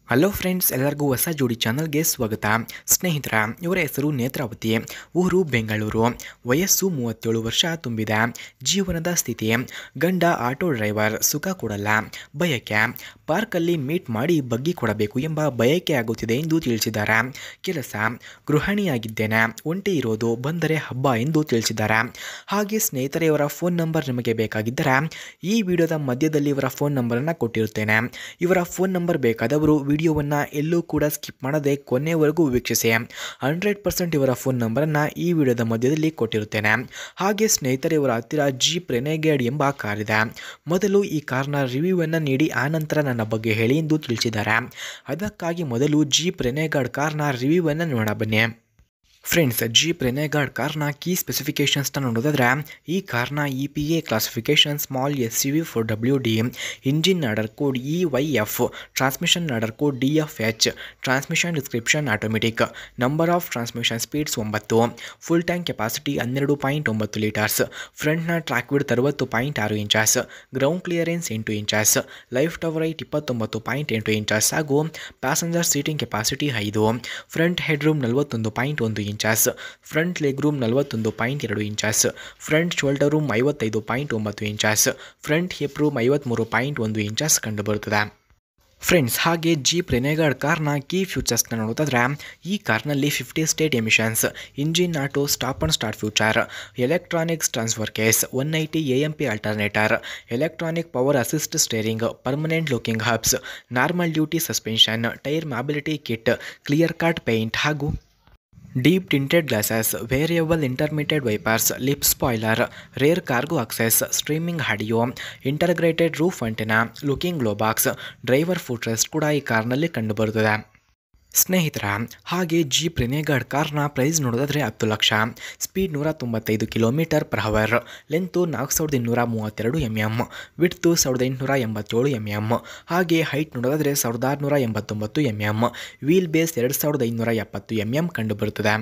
Hello friends, ಎಲ್ಲರಿಗೂ ಹೊಸ ಜೋಡಿ ಚಾನಲ್ಗೆ ಸ್ವಾಗತ. ಸ್ನೇಹಿತರ, ಇವರ ಹೆಸರು ನೇತ್ರಾವತಿ, ಊರು ಬೆಂಗಳೂರು, ವಯಸ್ಸು 37 ವರ್ಷ ತುಂಬಿದೆ. ಜೀವನದ ಸ್ಥಿತಿ: ಗಂಡ ಆಟೋ ಡ್ರೈವರ್, ಸುಖ ಕೊಡಲ್ಲ. ಬಯಕೆ: ಪಾರ್ಕಲ್ಲಿ ಮೀಟ್ ಮಾಡಿ ಬಗ್ಗಿ ಕೊಡಬೇಕು ಎಂಬ ಬಯಕೆ ಆಗುತ್ತಿದೆ ಎಂದು ತಿಳಿಸಿದ್ದಾರೆ. ಕೆಲಸ: ಗೃಹಿಣಿಯಾಗಿದ್ದೇನೆ, ಒಂಟಿ ಇರೋದು, ಬಂದರೆ ಹಬ್ಬ ಎಂದು ತಿಳಿಸಿದ್ದಾರೆ. ಹಾಗೆ ಸ್ನೇಹಿತರೆ, ಇವರ ಫೋನ್ ನಂಬರ್ ನಿಮಗೆ ಬೇಕಾಗಿದ್ದರೆ ಈ ವಿಡಿಯೋದ ಮಧ್ಯದಲ್ಲಿ ಇವರ ಫೋನ್ ನಂಬರನ್ನು ಕೊಟ್ಟಿರುತ್ತೇನೆ. ಇವರ ಫೋನ್ ನಂಬರ್ ಬೇಕಾದವರು ವಿಡಿಯೋವನ್ನು ಎಲ್ಲೂ ಕೂಡ ಸ್ಕಿಪ್ ಮಾಡದೆ ಕೊನೆಯವರೆಗೂ ವೀಕ್ಷಿಸಿ. 100% ಇವರ ಫೋನ್ ನಂಬರನ್ನು ಈ ವಿಡಿಯೋದ ಮಧ್ಯದಲ್ಲಿ ಕೊಟ್ಟಿರುತ್ತೇನೆ. ಹಾಗೆ ಸ್ನೇಹಿತರೆ, ಇವರ ಹತ್ತಿರ ಜೀಪ್ ರೆನೆಗೇಡ್ ಎಂಬ ಕಾರ್ ಇದೆ. ಮೊದಲು ಈ ಕಾರ್ನ ರಿವ್ಯೂವನ್ನು ನೀಡಿ ಆನಂತರ ನನ್ನ ಬಗ್ಗೆ ಹೇಳಿ ಎಂದು ತಿಳಿಸಿದ್ದಾರೆ. ಅದಕ್ಕಾಗಿ ಮೊದಲು ಜೀಪ್ ರೆನೆಗಾಡ್ ಕಾರ್ನ ರಿವ್ಯೂವನ್ನು ನೋಡ ಬನ್ನಿ. ಫ್ರೆಂಡ್ಸ್, ಜೀಪ್ ರೆನೆಗಾಡ್ ಕಾರ್ನ ಕೀ ಸ್ಪೆಸಿಫಿಕೇಷನ್ಸ್ನ ನೋಡೋದಾದ್ರೆ, ಈ ಕಾರ್ನ EPA classification small SUV 4WD, engine order code EYF, transmission order code DFH, transmission description automatic, number of transmission speeds 9, full tank capacity 12.9 litres, ಫ್ರಂಟ್ನ track width 60.6 inches, ground clearance 8 inches, lift over height 29.8 inches ಹಾಗೂ passenger seating capacity 5, front head room 41.1 inches, front leg room 41.2 inches, front shoulder room 55.9 inches, front hip room 53.1 inches ಕಂಡುಬರುತ್ತದೆ. Friends, ಹಾಗೆ Jeep Renegade ಕಾರ್ನ key ಫ್ಯೂಚರ್ಸ್ನ ನೋಡೋದಾದ್ರೆ, ಈ ಕಾರ್ನಲ್ಲಿ 50 state emissions, engine auto stop and start future, electronics transfer case, 190 AMP alternator, electronic power assist steering, permanent locking hubs, normal duty suspension, tyre mobility kit, clear coat paint ಹಾಗೂ deep tinted glasses, variable intermediate wipers, lip spoiler, rear cargo access, streaming audio, integrated roof antenna, locking glove box, driver footrest ಕೂಡ ಈ ಕಾರ್ನಲ್ಲಿ ಕಂಡುಬರುತ್ತದೆ. ಸ್ನೇಹಿತರ, ಹಾಗೆ Jeep Renegade ಕಾರ್ನ price ನೋಡೋದಾದರೆ 10 lakh, speed 195 km/h, length 4232 mm, width 1887 mm, ಹಾಗೆ height ನೋಡೋದಾದರೆ 1689 mm, ವೀಲ್ ಬೇಸ್ 2570 mm ಕಂಡುಬರುತ್ತದೆ.